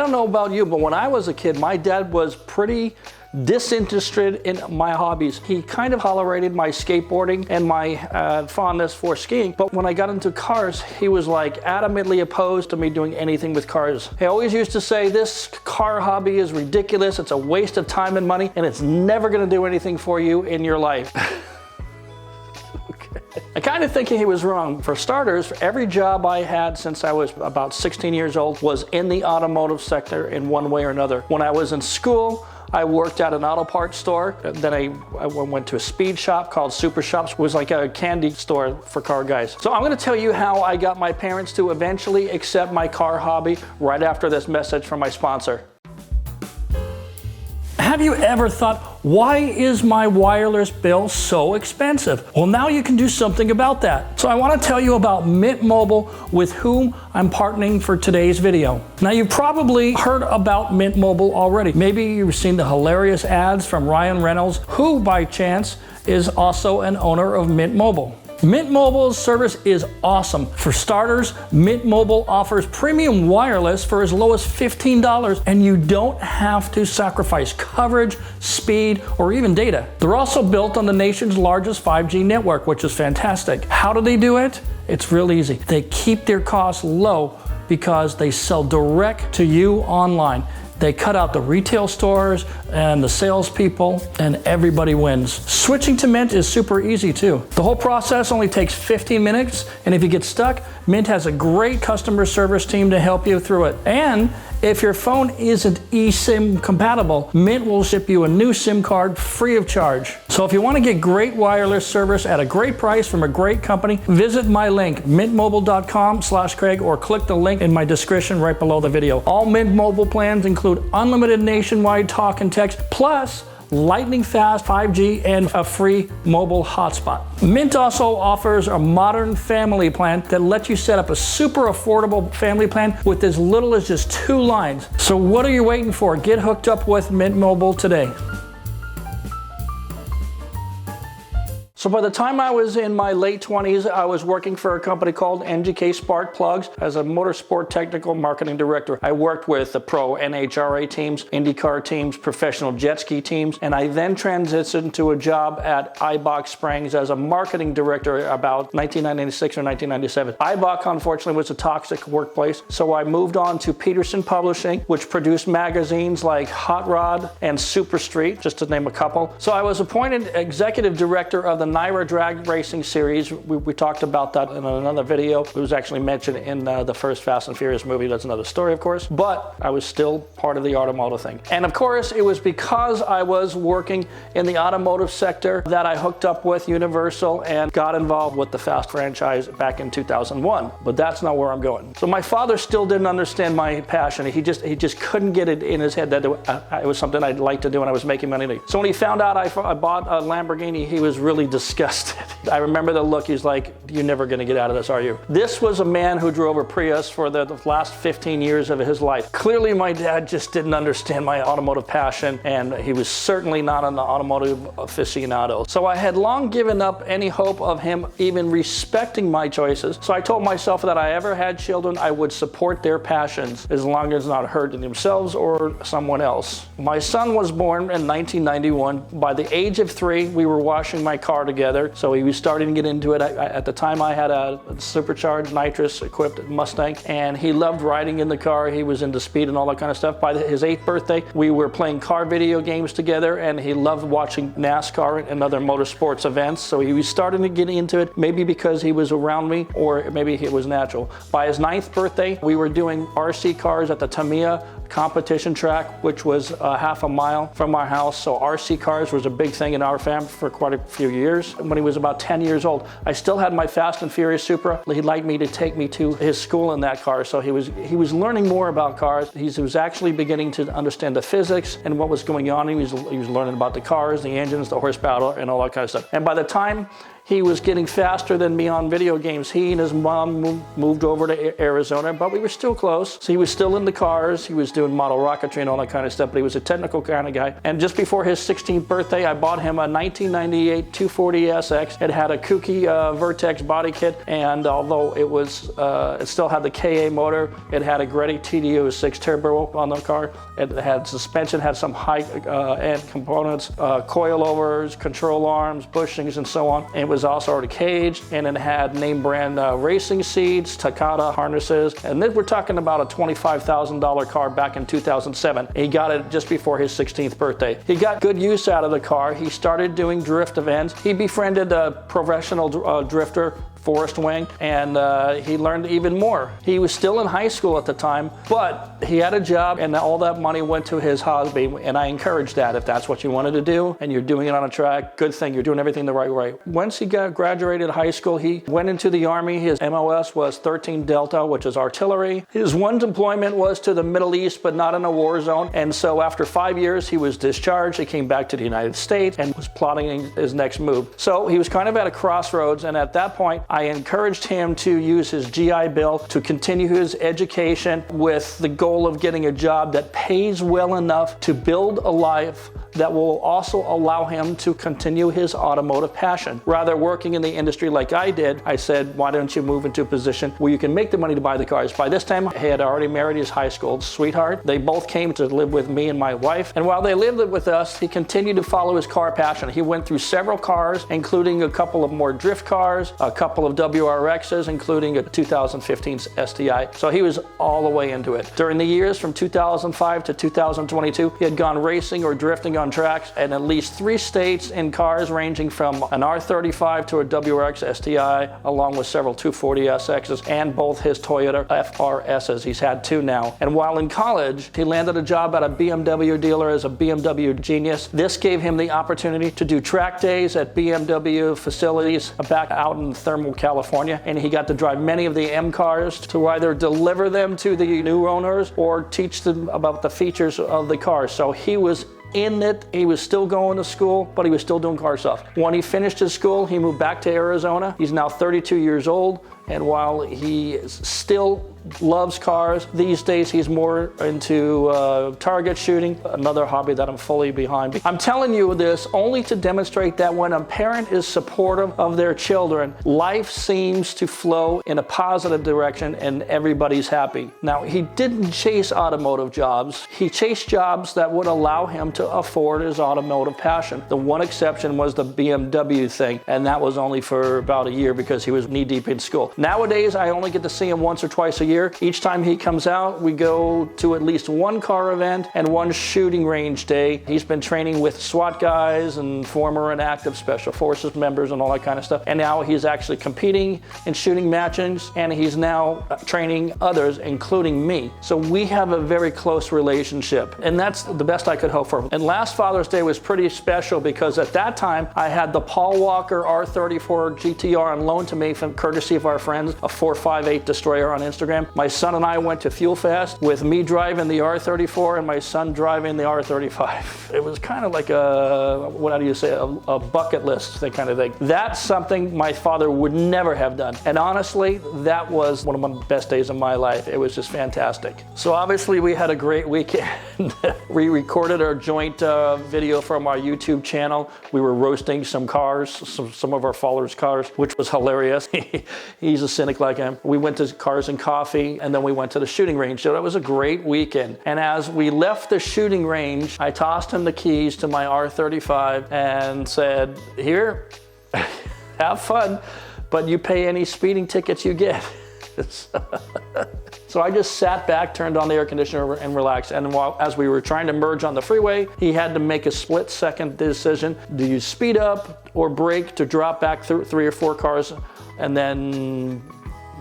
don't know about you, but when I was a kid, my dad was pretty disinterested in my hobbies. He kind of tolerated my skateboarding and my fondness for skiing, but when I got into cars, he was like adamantly opposed to me doing anything with cars. He always used to say, this car hobby is ridiculous, it's a waste of time and money, and it's never gonna do anything for you in your life. I kind of think he was wrong. For starters, every job I had since I was about 16 years old was in the automotive sector in one way or another. When I was in school, I worked at an auto parts store. Then I went to a speed shop called Super Shops. It was like a candy store for car guys. So I'm gonna tell you how I got my parents to eventually accept my car hobby right after this message from my sponsor. Have you ever thought, why is my wireless bill so expensive? Well, now you can do something about that. So I want to tell you about Mint Mobile, with whom I'm partnering for today's video. Now, you've probably heard about Mint Mobile already. Maybe you've seen the hilarious ads from Ryan Reynolds, who by chance is also an owner of Mint Mobile. Mint Mobile's service is awesome. For starters, Mint Mobile offers premium wireless for as low as $15, and you don't have to sacrifice coverage, speed, or even data. They're also built on the nation's largest 5G network, which is fantastic. How do they do it? It's real easy. They keep their costs low because they sell direct to you online. They cut out the retail stores and the salespeople, and everybody wins. Switching to Mint is super easy too. The whole process only takes 15 minutes, and if you get stuck, Mint has a great customer service team to help you through it. And if your phone isn't eSIM compatible, Mint will ship you a new SIM card free of charge. So if you want to get great wireless service at a great price from a great company, visit my link, mintmobile.com/Craig, or click the link in my description right below the video. All Mint Mobile plans include unlimited nationwide talk and text, plus lightning fast 5G and a free mobile hotspot. Mint also offers a modern family plan that lets you set up a super affordable family plan with as little as just 2 lines. So what are you waiting for? Get hooked up with Mint Mobile today. So by the time I was in my late 20s, I was working for a company called NGK Spark Plugs as a motorsport technical marketing director. I worked with the pro NHRA teams, IndyCar teams, professional jet ski teams, and I then transitioned to a job at Eibach Springs as a marketing director about 1996 or 1997. Eibach, unfortunately, was a toxic workplace, so I moved on to Peterson Publishing, which produced magazines like Hot Rod and Super Street, just to name a couple. So I was appointed executive director of the NYRA Drag Racing Series. We talked about that in another video. It was actually mentioned in the first Fast and Furious movie. That's another story, of course, but I was still part of the automotive thing. And of course, it was because I was working in the automotive sector that I hooked up with Universal and got involved with the Fast franchise back in 2001. But that's not where I'm going. So my father still didn't understand my passion. He just couldn't get it in his head that it was something I'd like to do and I was making money. So when he found out I bought a Lamborghini, he was really disgusted. I remember the look. He's like, you're never going to get out of this, are you? This was a man who drove a Prius for the last 15 years of his life. Clearly, my dad just didn't understand my automotive passion, and he was certainly not an automotive aficionado. So I had long given up any hope of him even respecting my choices. So I told myself that if I ever had children, I would support their passions as long as it's not hurting themselves or someone else. My son was born in 1991. By the age of 3, we were washing my car together, so he was starting to get into it. At the time, I had a supercharged nitrous-equipped Mustang, and he loved riding in the car. He was into speed and all that kind of stuff. By his 8th birthday, we were playing car video games together, and he loved watching NASCAR and other motorsports events, so he was starting to get into it, maybe because he was around me, or maybe it was natural. By his 9th birthday, we were doing RC cars at the Tamiya competition track, which was half a mile from our house. So RC cars was a big thing in our family for quite a few years. When he was about 10 years old, I still had my Fast and Furious Supra. He'd like me to take me to his school in that car. So he was learning more about cars. He was actually beginning to understand the physics and what was going on. He was learning about the cars, the engines, the horsepower, and all that kind of stuff. And by the time He was getting faster than me on video games. He and his mom moved over to Arizona, but we were still close. So he was still in the cars. He was doing model rocketry and all that kind of stuff, but he was a technical kind of guy. And just before his 16th birthday, I bought him a 1998 240SX. It had a kooky Vertex body kit, and although it still had the KA motor, it had a Greddy TD06 turbo on the car. It had suspension, had some high-end components, coilovers, control arms, bushings, and so on. It was also already caged, and it had name brand racing seats, Takata harnesses, and then we're talking about a $25,000 car back in 2007. He got it just before his 16th birthday. He got good use out of the car. He started doing drift events. He befriended a professional drifter, Forrest Wing, and he learned even more. He was still in high school at the time, but he had a job, and all that money went to his hobby, and I encourage that. If that's what you wanted to do and you're doing it on a track, good thing, you're doing everything the right way. Once he graduated high school, he went into the Army. His MOS was 13 Delta, which is artillery. His one deployment was to the Middle East, but not in a war zone, and so after 5 years, he was discharged. He came back to the United States and was plotting his next move. So he was kind of at a crossroads, and at that point, I encouraged him to use his GI Bill to continue his education with the goal of getting a job that pays well enough to build a life that will also allow him to continue his automotive passion. Rather working in the industry like I did, I said, why don't you move into a position where you can make the money to buy the cars? By this time, he had already married his high school sweetheart. They both came to live with me and my wife. And while they lived with us, he continued to follow his car passion. He went through several cars, including a couple of more drift cars, a couple of WRXs, including a 2015 STI. So he was all the way into it. During the years from 2005 to 2022, he had gone racing or drifting on tracks in at least 3 states in cars ranging from an R35 to a WRX STI, along with several 240SXs and both his Toyota FRSs. He's had 2 now. And while in college, he landed a job at a BMW dealer as a BMW genius. This gave him the opportunity to do track days at BMW facilities back out in thermal California, and he got to drive many of the M cars to either deliver them to the new owners or teach them about the features of the car. So he was in it. He was still going to school, but he was still doing car stuff. When he finished his school, he moved back to Arizona. He's now 32 years old, and while he still loves cars, these days he's more into target shooting, another hobby that I'm fully behind. I'm telling you this only to demonstrate that when a parent is supportive of their children, life seems to flow in a positive direction and everybody's happy. Now, he didn't chase automotive jobs. He chased jobs that would allow him to afford his automotive passion. The one exception was the BMW thing, and that was only for about a year because he was knee-deep in school. Nowadays, I only get to see him once or twice a year. Each time he comes out, we go to at least 1 car event and 1 shooting range day. He's been training with SWAT guys and former and active Special Forces members and all that kind of stuff. And now he's actually competing in shooting matches, and he's now training others, including me. So we have a very close relationship, and that's the best I could hope for. And last Father's Day was pretty special because at that time, I had the Paul Walker R34 GTR on loan to me from courtesy of our friends, a 458 Destroyer on Instagram. My son and I went to Fuel Fest with me driving the R34 and my son driving the R35. It was kind of like a bucket list kind of thing. That's something my father would never have done. And honestly, that was one of my best days of my life. It was just fantastic. So obviously we had a great weekend. We recorded our joint video from our YouTube channel. We were roasting some cars, some of our followers' cars, which was hilarious. He's a cynic like him. We went to Cars and Coffee, and then we went to the shooting range. So that was a great weekend. And as we left the shooting range, I tossed him the keys to my R35 and said, here, have fun, but you pay any speeding tickets you get. So I just sat back, turned on the air conditioner and relaxed. And as we were trying to merge on the freeway, he had to make a split-second decision. Do you speed up or brake to drop back through 3 or 4 cars and then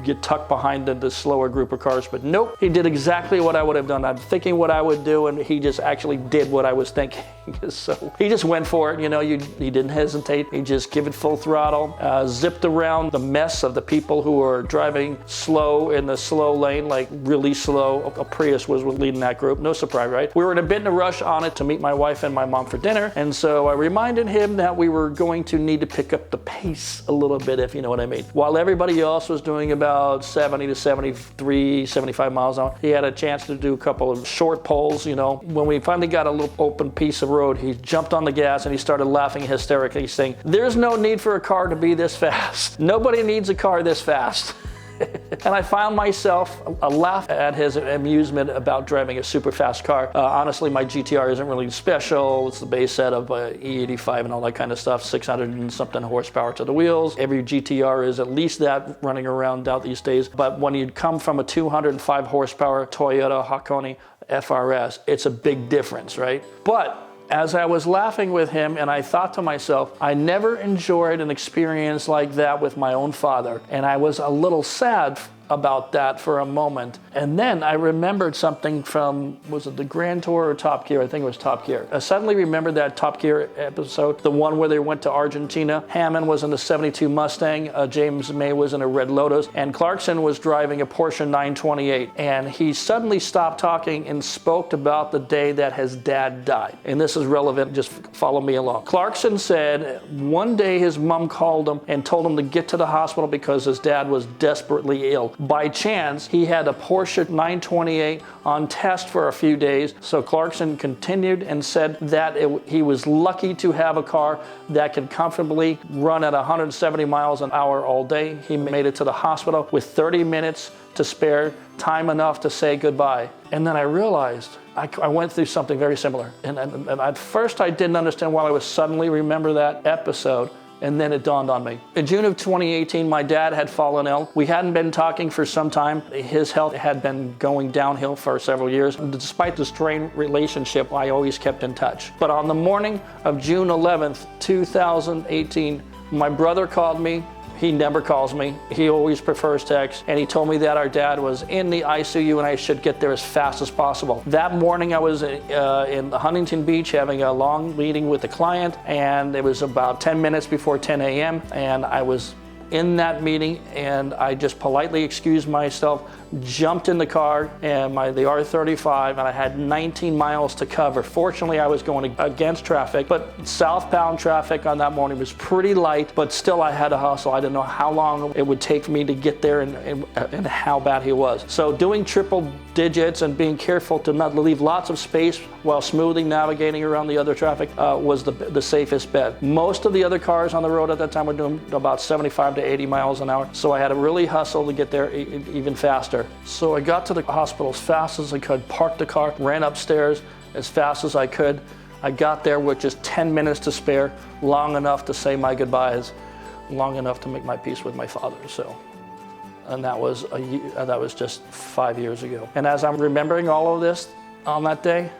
get tucked behind the slower group of cars, but nope, he did exactly what I would have done. I'm thinking what I would do, and he just actually did what I was thinking. So he just went for it, you know, he didn't hesitate. He just give it full throttle, zipped around the mess of the people who were driving slow in the slow lane, like really slow. A Prius was leading that group, no surprise, right? We were in a bit in a rush on it to meet my wife and my mom for dinner, and so I reminded him that we were going to need to pick up the pace a little bit, if you know what I mean. While everybody else was doing about 70 to 73, 75 miles an hour, he had a chance to do a couple of short poles, you know. When we finally got a little open piece of road, he jumped on the gas and he started laughing hysterically, saying, "There's no need for a car to be this fast. Nobody needs a car this fast." And I found myself laugh at his amusement about driving a super fast car. Honestly, my GTR isn't really special. It's the base set of E85 and all that kind of stuff, 600 and something horsepower to the wheels. Every GTR is at least that running around out these days. But when you come from a 205 horsepower Toyota Hakone FRS, it's a big difference, right? But as I was laughing with him, and I thought to myself, I never enjoyed an experience like that with my own father. And I was a little sad about that for a moment. And then I remembered something from, was it the Grand Tour or Top Gear? I think it was Top Gear. I suddenly remembered that Top Gear episode, the one where they went to Argentina. Hammond was in the 72 Mustang, James May was in a Red Lotus, and Clarkson was driving a Porsche 928. And he suddenly stopped talking and spoke about the day that his dad died. And this is relevant, just follow me along. Clarkson said one day his mom called him and told him to get to the hospital because his dad was desperately ill. By chance, he had a Porsche 928 on test for a few days, so Clarkson continued and said that he was lucky to have a car that could comfortably run at 170 miles an hour all day. He made it to the hospital with 30 minutes to spare, time enough to say goodbye. And then I realized I went through something very similar. And at first I didn't understand why I would suddenly remember that episode. And then it dawned on me. In June of 2018, my dad had fallen ill. We hadn't been talking for some time. His health had been going downhill for several years. Despite the strained relationship, I always kept in touch. But on the morning of June 11th, 2018, my brother called me. He never calls me. He always prefers text. And he told me that our dad was in the ICU and I should get there as fast as possible. That morning I was in Huntington Beach having a long meeting with the client, and it was about 10 minutes before 10 a.m. And I was in that meeting, and I just politely excused myself, jumped in the car and the R35, and I had 19 miles to cover. Fortunately, I was going against traffic, but southbound traffic on that morning was pretty light, but still I had to hustle. I didn't know how long it would take for me to get there and how bad he was. So doing triple digits and being careful to not leave lots of space while smoothly navigating around the other traffic was the safest bet. Most of the other cars on the road at that time were doing about 75 to 80 miles an hour, so I had to really hustle to get there even faster. So I got to the hospital as fast as I could, parked the car, ran upstairs as fast as I could. I got there with just 10 minutes to spare, long enough to say my goodbyes, long enough to make my peace with my father. And that was just 5 years ago. And as I'm remembering all of this on that day,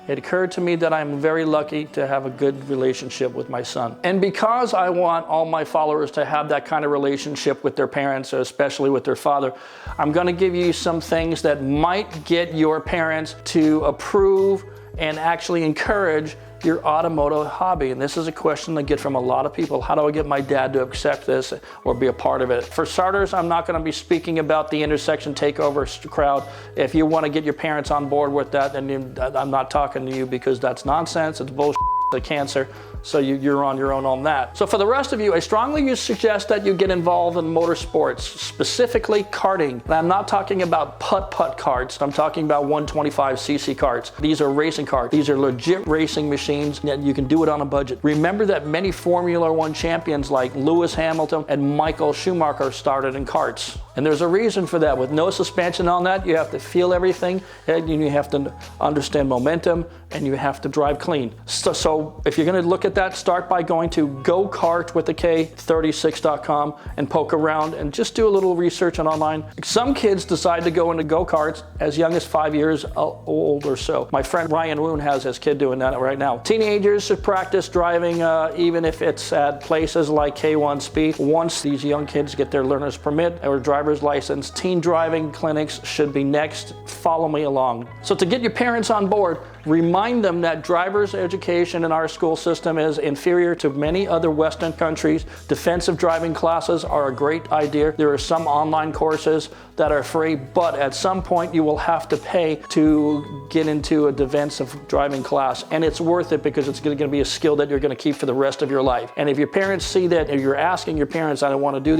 it occurred to me that I'm very lucky to have a good relationship with my son. And because I want all my followers to have that kind of relationship with their parents, especially with their father, I'm gonna give you some things that might get your parents to approve and actually encourage your automotive hobby. And this is a question I get from a lot of people. How do I get my dad to accept this or be a part of it? For starters, I'm not going to be speaking about the intersection takeover crowd. If you want to get your parents on board with that, then I'm not talking to you, because that's nonsense. It's bullshit. The cancer, so you're on your own on that. So for the rest of you, I strongly suggest that you get involved in motorsports, specifically karting. And I'm not talking about putt-putt karts. I'm talking about 125cc karts. These are racing karts. These are legit racing machines, and you can do it on a budget. Remember that many Formula One champions like Lewis Hamilton and Michael Schumacher started in karts. And there's a reason for that. With no suspension on that, you have to feel everything, and you have to understand momentum, and you have to drive clean. So if you're gonna look at that, start by going to GoKart36.com and poke around and just do a little research on online. Some kids decide to go into go-karts as young as 5 years old or so. My friend Ryan Woon has his kid doing that right now. Teenagers should practice driving even if it's at places like K1 Speed. Once these young kids get their learner's permit or driver's license, teen driving clinics should be next. Follow me along. So to get your parents on board, remind them that driver's education in our school system is inferior to many other Western countries. Defensive driving classes are a great idea. There are some online courses that are free, but at some point you will have to pay to get into a defensive driving class, and it's worth it because it's going to be a skill that you're going to keep for the rest of your life. And if your parents see that, if you're asking your parents, I want to do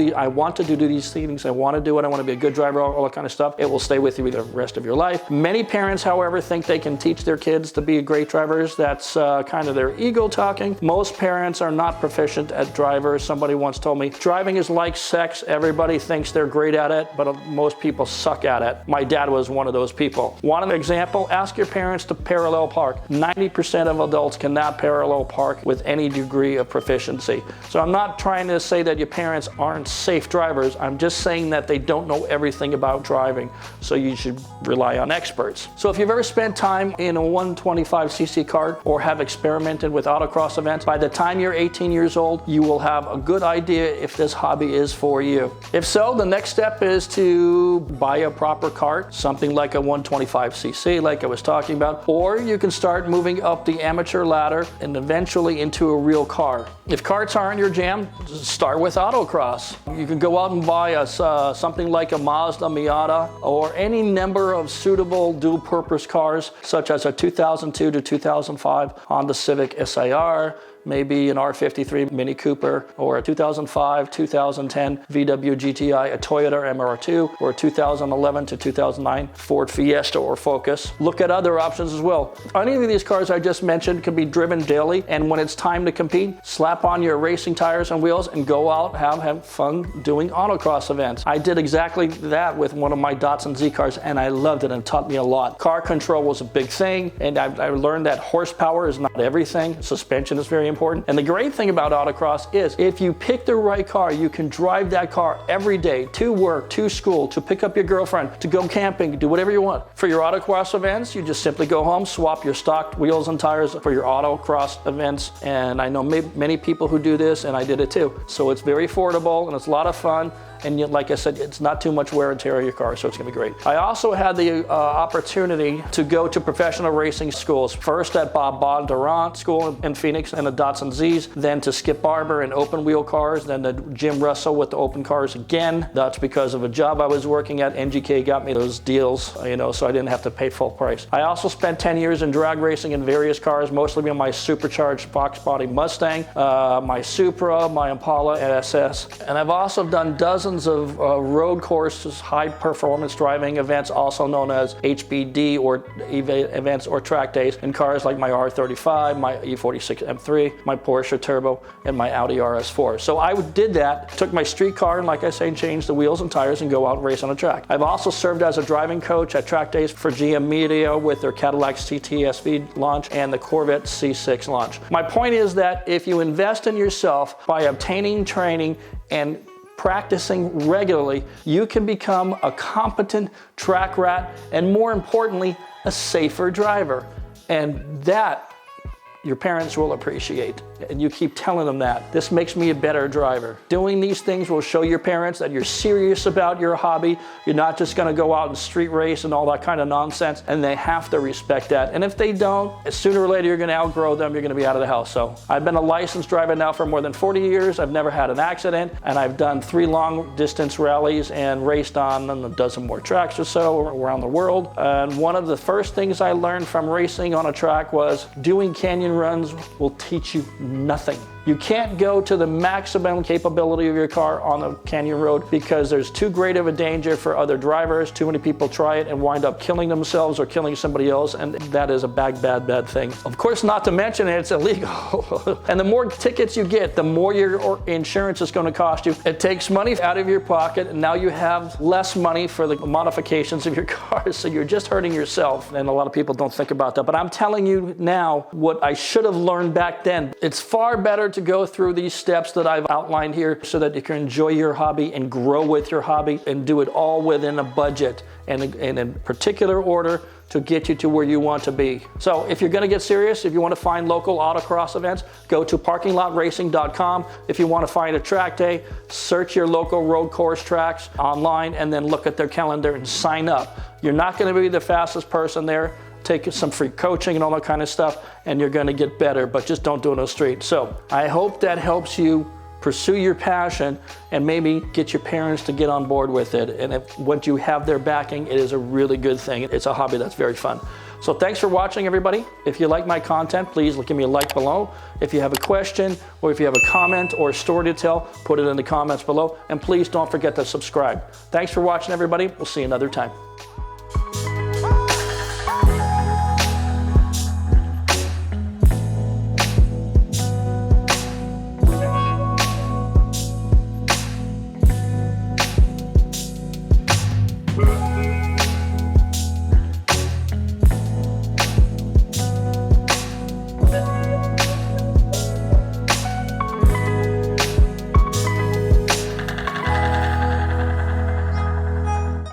these things, I want to do it, I want to be a good driver, all that kind of stuff, it will stay with you the rest of your life. Many parents, however, think they can teach their kids to be great drivers. That's kind of their ego talking. Most parents are not proficient at drivers. Somebody once told me, driving is like sex. Everybody thinks they're great at it, but most people suck at it. My dad was one of those people. Want an example? Ask your parents to parallel park. 90% of adults cannot parallel park with any degree of proficiency. So I'm not trying to say that your parents aren't safe drivers. I'm just saying that they don't know everything about driving. So you should rely on experts. So if you've ever spent time in a 125cc kart or have experimented with autocross events, by the time you're 18 years old, you will have a good idea if this hobby is for you. If so, the next step is to buy a proper kart, something like a 125cc like I was talking about, or you can start moving up the amateur ladder and eventually into a real car. If karts aren't your jam, start with autocross. You can go out and buy something like a Mazda Miata or any number of suitable dual-purpose cars such as a 2002 to 2005 Honda Civic SAR, maybe an R53 Mini Cooper, or a 2005, 2010 VW GTI, a Toyota MR2, or a 2011 to 2009 Ford Fiesta or Focus. Look at other options as well. Any of these cars I just mentioned can be driven daily, and when it's time to compete, slap on your racing tires and wheels and go out, have fun doing autocross events. I did exactly that with one of my Datsun Z cars, and I loved it and it taught me a lot. Car control was a big thing, and I learned that horsepower is not everything. Suspension is very important. And the great thing about autocross is if you pick the right car, you can drive that car every day to work, to school, to pick up your girlfriend, to go camping, do whatever you want. For your autocross events, you just simply go home, swap your stock wheels and tires for your autocross events. And I know many people who do this, and I did it too. So it's very affordable and it's a lot of fun. And yet, like I said, it's not too much wear and tear on your car, so it's going to be great. I also had the opportunity to go to professional racing schools. First at Bob Bondurant School in Phoenix and the Datsun Zs, then to Skip Barber in open wheel cars, then to Jim Russell with the open cars again. That's because of a job I was working at. NGK got me those deals, so I didn't have to pay full price. I also spent 10 years in drag racing in various cars, mostly in my supercharged Fox Body Mustang, my Supra, my Impala SS, and I've also done dozens of road courses, high performance driving events, also known as HBD or events or track days, in cars like my R35, my E46 M3, my Porsche Turbo, and my Audi RS4. So I did that, took my street car and, like I say, changed the wheels and tires and go out and race on a track. I've also served as a driving coach at track days for GM Media with their Cadillac CT-SV launch and the Corvette C6 launch. My point is that if you invest in yourself by obtaining training and practicing regularly, you can become a competent track rat and, more importantly, a safer driver. And that your parents will appreciate. And you keep telling them that. This makes me a better driver. Doing these things will show your parents that you're serious about your hobby. You're not just gonna go out and street race and all that kind of nonsense, and they have to respect that. And if they don't, sooner or later you're gonna outgrow them, you're gonna be out of the house. So I've been a licensed driver now for more than 40 years. I've never had an accident, and I've done 3 long distance rallies and raced on a dozen more tracks or so around the world. And one of the first things I learned from racing on a track was doing canyon runs will teach you nothing. You can't go to the maximum capability of your car on a canyon road because there's too great of a danger for other drivers. Too many people try it and wind up killing themselves or killing somebody else, and that is a bad thing. Of course, not to mention it's illegal. And the more tickets you get, the more your insurance is going to cost you. It takes money out of your pocket, and now you have less money for the modifications of your car, so you're just hurting yourself. And a lot of people don't think about that. But I'm telling you now what I should have learned back then. It's far better to go through these steps that I've outlined here so that you can enjoy your hobby and grow with your hobby and do it all within a budget and in a particular order to get you to where you want to be. So if you're gonna get serious, if you wanna find local autocross events, go to parkinglotracing.com. If you wanna find a track day, search your local road course tracks online and then look at their calendar and sign up. You're not gonna be the fastest person there. Take some free coaching and all that kind of stuff, and you're gonna get better, but just don't do it on the street. So I hope that helps you pursue your passion and maybe get your parents to get on board with it. And once you have their backing, it is a really good thing. It's a hobby that's very fun. So thanks for watching, everybody. If you like my content, please give me a like below. If you have a question or if you have a comment or a story to tell, put it in the comments below. And please don't forget to subscribe. Thanks for watching, everybody. We'll see you another time. Yeah.